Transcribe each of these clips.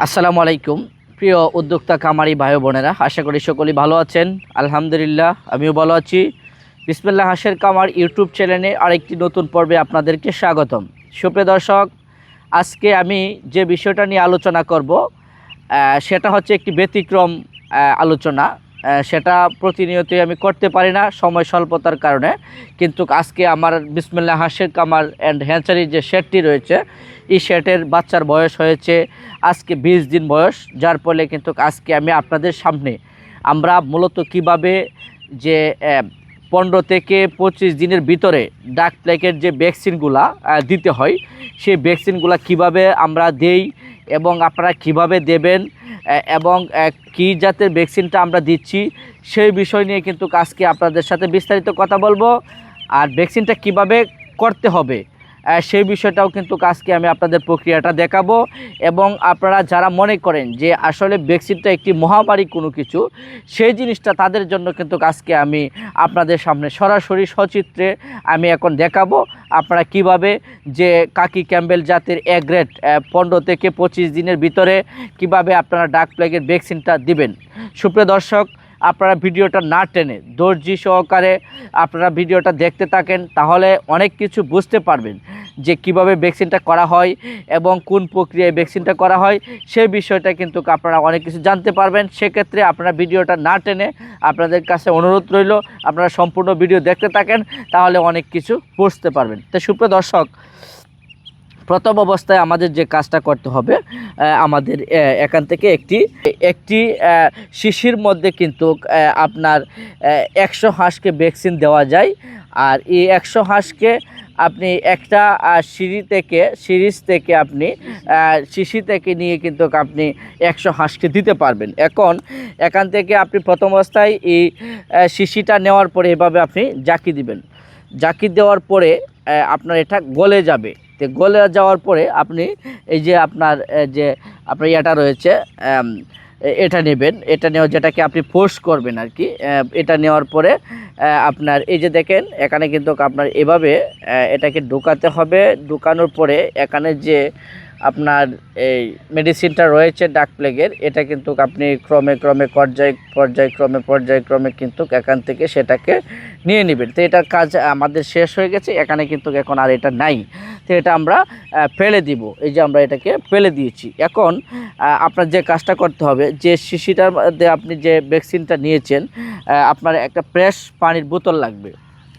আসসালামু আলাইকুম প্রিয় উদ্যোক্তা কামারি ভাই বোনেরা, আশা করি সকলেই ভালো আছেন। আলহামদুলিল্লাহ আমিও ভালো আছি। বিসমিল্লাহ হাঁসের কামার ইউটিউব চ্যানেলে আরেকটি নতুন পর্বে আপনাদেরকে স্বাগতম। সুপ্রিয় দর্শক, আজকে আমি যে বিষয়টা নিয়ে আলোচনা করব সেটা হচ্ছে একটি ব্যতিক্রম আলোচনা। সেটা প্রতিনিয়তই আমি করতে পারি না সময় স্বল্পতার কারণে, কিন্তু আজকে আমার বিসমিল্লাহ হাঁসের কামার অ্যান্ড হ্যাচারির যে শেডটি রয়েছে, এই শেডের বাচ্চার বয়স হয়েছে আজকে 20 দিন বয়স, যার ফলে কিন্তু আজকে আমি আপনাদের সামনে আমরা মূলত কিভাবে যে 15 থেকে 25 দিনের ভিতরে ডাক প্লেগের যে ভ্যাকসিনগুলা দিতে হয়, সেই ভ্যাকসিনগুলা কিভাবে আমরা দেই এবং আপনারা কিভাবে দেবেন এবং কী জাতের ভ্যাকসিনটা আমরা দিচ্ছি, সেই বিষয় নিয়ে কিন্তু আজকে আপনাদের সাথে বিস্তারিত কথা বলবো। আর ভ্যাকসিনটা কিভাবে করতে হবে সেই বিষয়টাও কিন্তু আজকে আমি আপনাদের প্রক্রিয়াটা দেখাবো। এবং আপনারা যারা মনে করেন যে আসলে ভ্যাকসিনটা একটি মহামারী কোনো কিছু, সেই জিনিসটা তাদের জন্য কিন্তু আজকে আমি আপনাদের সামনে সরাসরি সচিত্রে আমি এখন দেখাবো আপনারা কিভাবে যে কাকি ক্যাম্বেল জাতের এ গ্রেড 15 থেকে 25 দিনের ভিতরে কিভাবে আপনারা ডাক প্লেগের ভ্যাকসিনটা দিবেন। সুপ্রিয় দর্শক, আপনারা ভিডিওটা না টেনে ধৈর্য সহকারে আপনারা ভিডিওটা দেখতে থাকেন, তাহলে অনেক কিছু বুঝতে পারবেন যে কিভাবে ভ্যাকসিনটা করা হয় এবং কোন প্রক্রিয়ায় ভ্যাকসিনটা করা হয়, সেই বিষয়টা কিন্তু আপনারা অনেক কিছু জানতে পারবেন। সেক্ষেত্রে আপনারা ভিডিওটা না টেনে আপনাদের কাছে অনুরোধ রইল আপনারা সম্পূর্ণ ভিডিও দেখতে থাকেন, তাহলে অনেক কিছু বুঝতে পারবেন। তো সুপ্রিয় দর্শক, প্রথম অবস্থায় আমাদের যে কাজটা করতে হবে, আমাদের এখান থেকে একটি শিশির মধ্যে কিন্তু আপনার 100 হাঁসকে ভ্যাকসিন দেওয়া যায়। আর এই 100 হাঁসকে আপনি একটা সিরিজ থেকে আপনি শিশি থেকে নিয়ে কিন্তু আপনি 100 হাঁসকে দিতে পারবেন। এখান থেকে আপনি প্রথম অবস্থায় এই শিশিটা নেওয়ার পরে এভাবে আপনি জাকি দিবেন। জাকি দেওয়ার পরে আপনার এটা গলে যাবে। তো গলে যাওয়ার পরে আপনি এই যে আপনার ইয়েটা রয়েছে, এটা নেবেন। এটা নেওয়া যেটাকে আপনি ফোর্স করবেন আর কি। এটা নেওয়ার পরে আপনার এই যে দেখেন এখানে কিন্তু আপনার এভাবে এটাকে ঢোকাতে হবে। ঢোকানোর পরে এখানে যে আপনার এই মেডিসিনটা রয়েছে ডাক প্লেগের, এটা কিন্তু আপনি ক্রমে পর্যায়ক্রমে কিন্তু এখান থেকে সেটাকে নিয়ে নেবেন। তো এটার কাজ আমাদের শেষ হয়ে গেছে, এখানে কিন্তু এখন আর এটা নাই। তো এটা আমরা ফেলে দিব। এই যে আমরা এটাকে ফেলে দিয়েছি। এখন আপনার যে কাজটা করতে হবে, যে শিশিটার মধ্যে আপনি যে ভ্যাকসিনটা নিয়েছেন, আপনার একটা ফ্রেশ পানির বোতল লাগবে।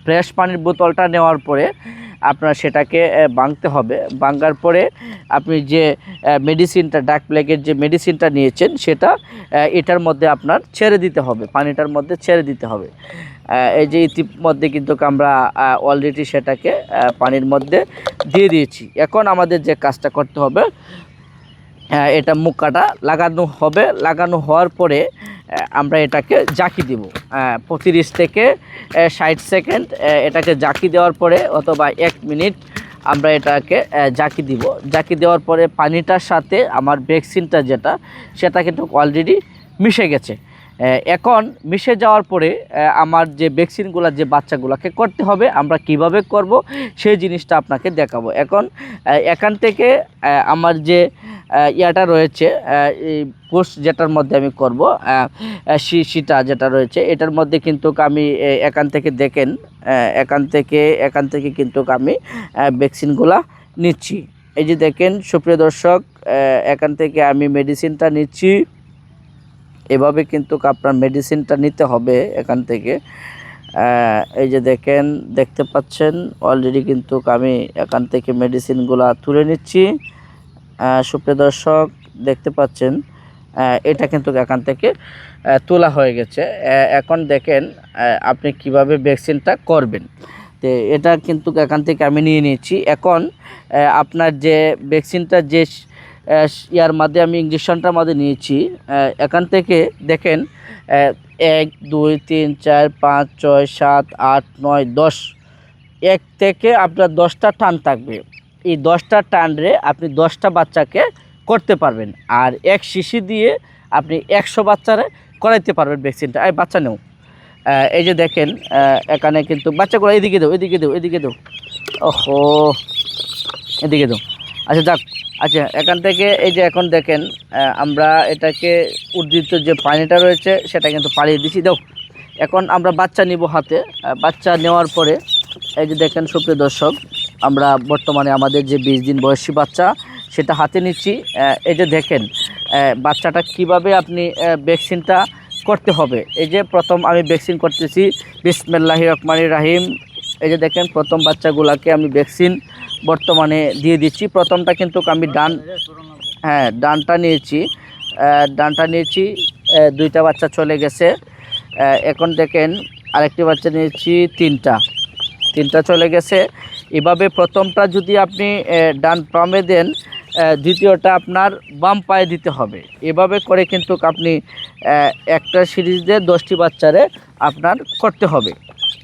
ফ্রেশ পানির বোতলটা নেওয়ার পরে আপনার সেটাকে ভাঙতে হবে। ভাঙার পরে আপনি যে মেডিসিনটা ডাক প্লেগের যে মেডিসিনটা নিয়েছেন সেটা এটার মধ্যে আপনার ছেড়ে দিতে হবে, পানিটার মধ্যে ছেড়ে দিতে হবে। এই যে ইতিমধ্যে কিন্তু আমরা অলরেডি সেটাকে পানির মধ্যে দিয়ে দিয়েছি। এখন আমাদের যে কাজটা করতে হবে, এটা মুখাটা লাগানো হবে। লাগানো হওয়ার পরে আমরা এটাকে জাকি দিব 35 থেকে 60 সেকেন্ড। এটাকে জাকি দেওয়ার পরে অথবা 1 মিনিট আমরা এটাকে জাকি দিব। জাকি দেওয়ার পরে পানিটার সাথে আমার ভ্যাকসিনটা সেটা কিন্তু অলরেডি মিশে গেছে। এখন মিশে যাওয়ার পরে আমার যে ভ্যাকসিনগুলো যে বাচ্চাগুলোকে করতে হবে, আমরা কিভাবে করব সেই জিনিসটা আপনাকে দেখাবো। এখান থেকে আমার যে ইয়াটা রয়েছে, এই পোস্ট যেটার মধ্যে আমি করব শিশিটা যেটা রয়েছে, এটার মধ্যে কিন্তু আমি এখান থেকে দেখেন এখান থেকে কিন্তু আমি ভ্যাকসিনগুলা নিচ্ছি। এই যে দেখেন সুপ্রিয় দর্শক, এখান থেকে আমি মেডিসিনটা নিচ্ছি। এভাবে কিন্তু আপনার মেডিসিনটা নিতে হবে এখান থেকে। এই যে দেখতে পাচ্ছেন অলরেডি কিন্তু আমি এখান থেকে মেডিসিনগুলা তুলে নিচ্ছি। সুপ্রিয় দর্শক দেখতে পাচ্ছেন এটা কিন্তু এখান থেকে তোলা হয়ে গেছে। এখন দেখেন আপনি কিভাবে ভ্যাকসিনটা করবেন। তো এটা কিন্তু এখান থেকে আমি নিয়ে নিয়েছি। এখন আপনার যে ভ্যাকসিনটা যে ইয়ার মধ্যে আমি ইঞ্জেকশনটার মধ্যে নিয়েছি, এখান থেকে দেখেন 1 2 3 4 5 6 7 8 9 10, 1 থেকে আপনার 10টা টান থাকবে। এই 10টা টানরে আপনি 10টা বাচ্চাকে করতে পারবেন। আর এক শিশি দিয়ে আপনি 100 বাচ্চারে করাইতে পারবেন ভ্যাকসিনটা। এই বাচ্চা নেও। এই যে দেখেন এখানে কিন্তু বাচ্চাগুলো এদিকে দাও। ওহো, এদিকে দাও। আচ্ছা যাক, আচ্ছা, এখান থেকে এই যে এখন দেখেন আমরা এটাকে উদ্ভিদ যে পানিটা রয়েছে সেটা কিন্তু পাড়িয়ে দিছি। দাও, এখন আমরা বাচ্চা নিব হাতে। বাচ্চা নেওয়ার পরে এই যে দেখেন সুপ্রিয় দর্শক, আমরা বর্তমানে আমাদের যে 20 দিন বয়সী বাচ্চা সেটা হাতে নিচ্ছি। এই যে দেখেন বাচ্চাটা কিভাবে আপনি ভ্যাকসিনটা করতে হবে। এই যে প্রথম আমি ভ্যাকসিন করতেছি, বিসমিল্লাহির রহমানির রহিম। এই যে দেখেন প্রথম বাচ্চাগুলোকে আমি ভ্যাকসিন বর্তমানে দিয়ে দিচ্ছি। প্রথমটা কিন্তু আমি ডানটা নিয়েছি, ডানটা নিয়েছি, দুইটা বাচ্চা চলে গেছে। এখন দেখেন আরেকটি বাচ্চা নিয়েছি, তিনটা চলে গেছে। এভাবে প্রথমটা যদি আপনি ডান পামে দেন, দ্বিতীয়টা আপনার বাম পায়ে দিতে হবে। এভাবে করে কিন্তু আপনি একটা সিরিজে 10টি বাচ্চারে আপনার করতে হবে।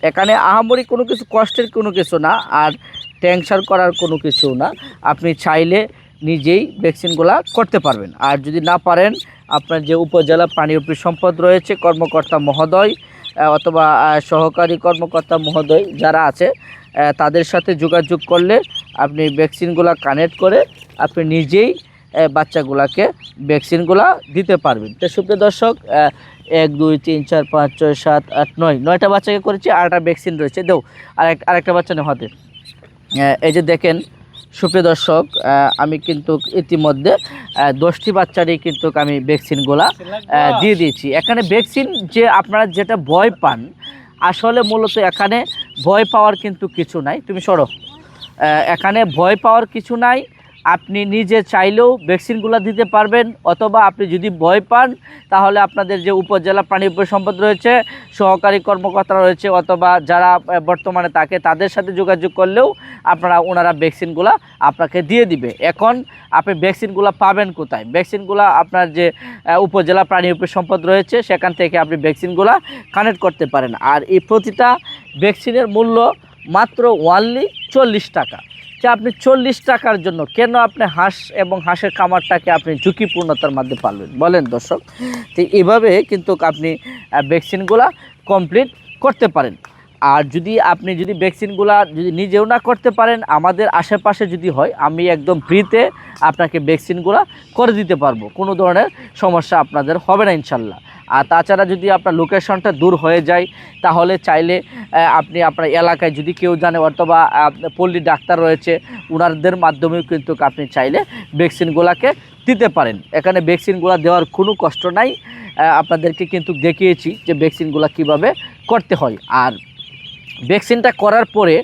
এখানে আহামরি কোনো কিছু কষ্টের কোনো কিছু না, আর টেনশন করার কোনো কিছু না। আপনি চাইলে নিজেই ভ্যাকসিনগুলো করতে পারবেন। আর যদি না পারেন, আপনার যে উপজেলা প্রাণী সম্পদ রয়েছে কর্মকর্তা মহোদয় অথবা সহকারী কর্মকর্তা মহোদয় যারা আছে তাদের সাথে যোগাযোগ করলে আপনি ভ্যাকসিনগুলো কানেক্ট করে আপনি নিজেই বাচ্চাগুলোকে ভ্যাকসিনগুলো দিতে পারবেন। তো সুপ্রিয় দর্শক, 1 2 3 4 5 6 7 8 9টা বাচ্চাকে করেছি, আর একটা ভ্যাকসিন রয়েছে। দেও আরেকটা বাচ্চা নেই হাতে। এই যে দেখেন সুপ্রিয় দর্শক, আমি কিন্তু ইতিমধ্যে 10টি বাচ্চারই কিন্তু আমি ভ্যাকসিনগুলো দিয়ে দিয়েছি। এখানে ভ্যাকসিন যে আপনারা যেটা ভয় পান, আসলে মূলত এখানে ভয় পাওয়ার কিন্তু কিছু নাই। তুমি সরো, এখানে ভয় পাওয়ার কিছু নাই। আপনি নিজে চাইলেও ভ্যাকসিনগুলো দিতে পারবেন, অথবা আপনি যদি ভয় পান তাহলে আপনাদের যে উপজেলা প্রাণী সম্পদ রয়েছে, সহকারী কর্মকর্তা রয়েছে, অথবা যারা বর্তমানে থাকে তাদের সাথে যোগাযোগ করলেও ওনারা ভ্যাকসিনগুলো আপনাকে দিয়ে দিবে। এখন আপনি ভ্যাকসিনগুলো পাবেন কোথায়? ভ্যাকসিনগুলো আপনার যে উপজেলা প্রাণী সম্পদ রয়েছে সেখান থেকে আপনি ভ্যাকসিনগুলো কানেক্ট করতে পারেন। আর এই প্রতিটা ভ্যাকসিনের মূল্য মাত্র অনলি 40 টাকা। যে আপনি 40 টাকার জন্য কেন আপনি হাঁস এবং হাঁসের খামারটাকে আপনি ঝুঁকিপূর্ণতার মধ্যে পালবেন বলেন দর্শক? তো এভাবে কিন্তু আপনি ভ্যাকসিনগুলো কমপ্লিট করতে পারেন। আর আপনি যদি ভ্যাকসিনগুলো যদি নিজেও না করতে পারেন, আমাদের আশেপাশে যদি হয়, আমি একদম ফ্রিতে আপনাকে ভ্যাকসিনগুলো করে দিতে পারবো। কোনো ধরনের সমস্যা আপনাদের হবে না ইনশাল্লাহ। আর তাছাড়া যদি আপনার লোকেশনটা দূর হয়ে যায়, তাহলে চাইলে আপনি আপনার এলাকায় যদি কেউ জানে অথবা পল্লী ডাক্তার রয়েছে, ওনাদের মাধ্যমেও কিন্তু আপনি চাইলে ভ্যাকসিনগুলোকে দিতে পারেন। এখানে ভ্যাকসিনগুলো দেওয়ার কোনো কষ্ট নাই। আপনাদেরকে কিন্তু দেখিয়েছি যে ভ্যাকসিনগুলো কিভাবে করতে হয়। আর ভ্যাকসিনটা করার পরে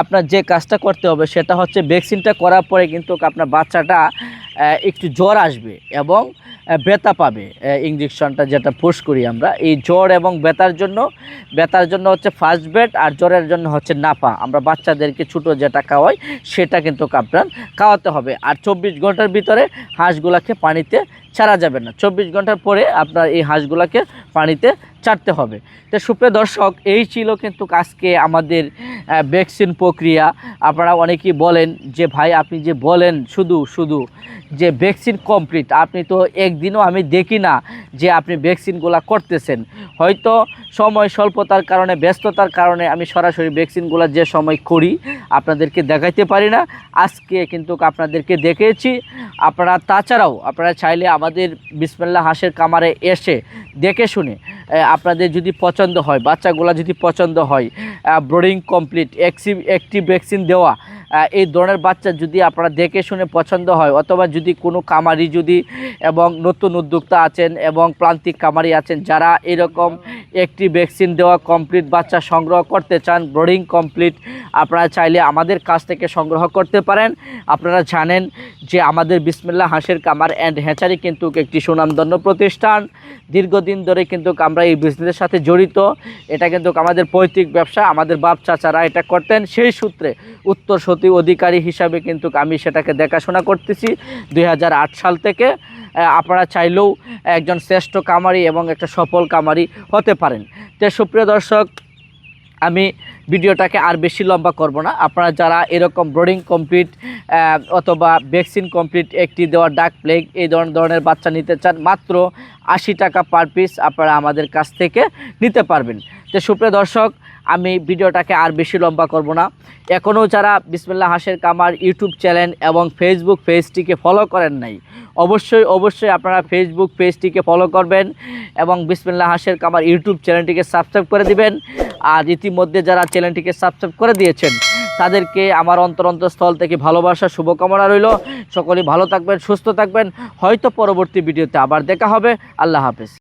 আপনার যে কাজটা করতে হবে সেটা হচ্ছে, ভ্যাকসিনটা করার পরে কিন্তু আপনার বাচ্চাটা একটু জ্বর আসবে এবং ব্যথা পাবে। ইঞ্জেকশনটা যেটা পুশ করি আমরা, এই জ্বর এবং ব্যথার জন্য হচ্ছে ফার্স্ট বেড, আর জ্বরের জন্য হচ্ছে নাপা। আমরা বাচ্চাদেরকে ছোটো যেটা খাওয়াই সেটা কিন্তু আপনার খাওয়াতে হবে। আর 24 ঘন্টার ভিতরে হাঁসগুলাকে পানিতে ছাড়া যাবে না। 24 ঘন্টার পরে আপনার এই হাঁসগুলাকে পানিতে ছাড়তে হবে। তো সুপ্রিয় দর্শক, এই ছিল কিন্তু আজকে আমাদের ভ্যাকসিন প্রক্রিয়া। আপনারা অনেকেই বলেন যে ভাই আপনি যে বলেন শুধু যে ভ্যাকসিন কমপ্লিট, আপনি তো একদিনও আমি দেখি না যে আপনি ভ্যাকসিনগুলো করতেছেন। হয়তো সময় স্বল্পতার কারণে, ব্যস্ততার কারণে আমি সরাসরি ভ্যাকসিনগুলো যে সময় করি আপনাদেরকে দেখাইতে পারি না। আজকে কিন্তু আপনাদেরকে দেখিয়েছি। তাছাড়াও আপনারা চাইলে আমাদের বিসমিল্লাহ হাঁসের খামারে এসে দেখে শুনে আপনাদের যদি পছন্দ হয়, বাচ্চাগুলো যদি পছন্দ হয়, ব্রিডিং কমপ্লিট, অ্যাক্টিভ ভ্যাকসিন দেওয়া, এই ধরনের বাচ্চা যদি আপনারা দেখে শুনে পছন্দ হয়, অথবা যদি কোনো খামারি এবং নতুন উদ্যোক্তা আছেন এবং প্রান্তিক খামারি আছেন যারা এরকম অ্যাক্টিভ ভ্যাকসিন দেওয়া কমপ্লিট বাচ্চা সংগ্রহ করতে চান, ব্রিডিং কমপ্লিট, আপনারা চাইলে আমাদের কাছ থেকে সংগ্রহ করতে পারেন। আপনারা জানেন যে আমাদের বিসমিল্লাহ হাঁসের খামার অ্যান্ড হ্যাচারি কিন্তু একটি সুনামধন্য প্রতিষ্ঠান। দীর্ঘদিন ধরে কিন্তু আমরা এই বিজনেসের সাথে জড়িত। এটা কিন্তু আমাদের পৈতৃক ব্যবসা, আমাদের বাপ চাচারা এটা করতেন। সেই সূত্রে উত্তরসূরি অধিকারী হিসাবে কিন্তু আমি সেটাকে দেখাশোনা করতেছি 2008 সাল থেকে। আপনারা চাইলেও একজন শ্রেষ্ঠ খামারি এবং একটা সফল খামারি হতে পারেন। তো সুপ্রিয় দর্শক, আমি ভিডিওটাকে আর বেশি লম্বা করব না। আপনারা যারা এরকম ব্রিডিং কমপ্লিট অথবা ভ্যাকসিন কমপ্লিট একটি দেওয়া ডাক প্লেগ এই ধরনের বাচ্চা নিতে চান, মাত্র 80 টাকা পার পিস আপনারা আমাদের কাছ থেকে নিতে পারবেন। তো সুপ্রিয় দর্শক, আমি ভিডিওটাকে আর বেশি লম্বা করব না। এখনও যারা বিসমিল্লাহ হাঁসের কামার ইউটিউব চ্যানেল এবং ফেসবুক পেজটিকে ফলো করেন নাই, অবশ্যই আপনারা ফেসবুক পেজটিকে ফলো করবেন এবং বিসমিল্লাহ হাঁসের কামার ইউটিউব চ্যানেলটিকে সাবস্ক্রাইব করে দিবেন। আর ইতিমধ্যে যারা চ্যানেলটিকে সাবস্ক্রাইব করে দিয়েছেন তাদেরকে আমার অন্তরস্থল থেকে ভালোবাসা শুভকামনা রইল। সকলেই ভালো থাকবেন, সুস্থ থাকবেন। হয়তো পরবর্তী ভিডিওতে আবার দেখা হবে। আল্লাহ হাফেজ।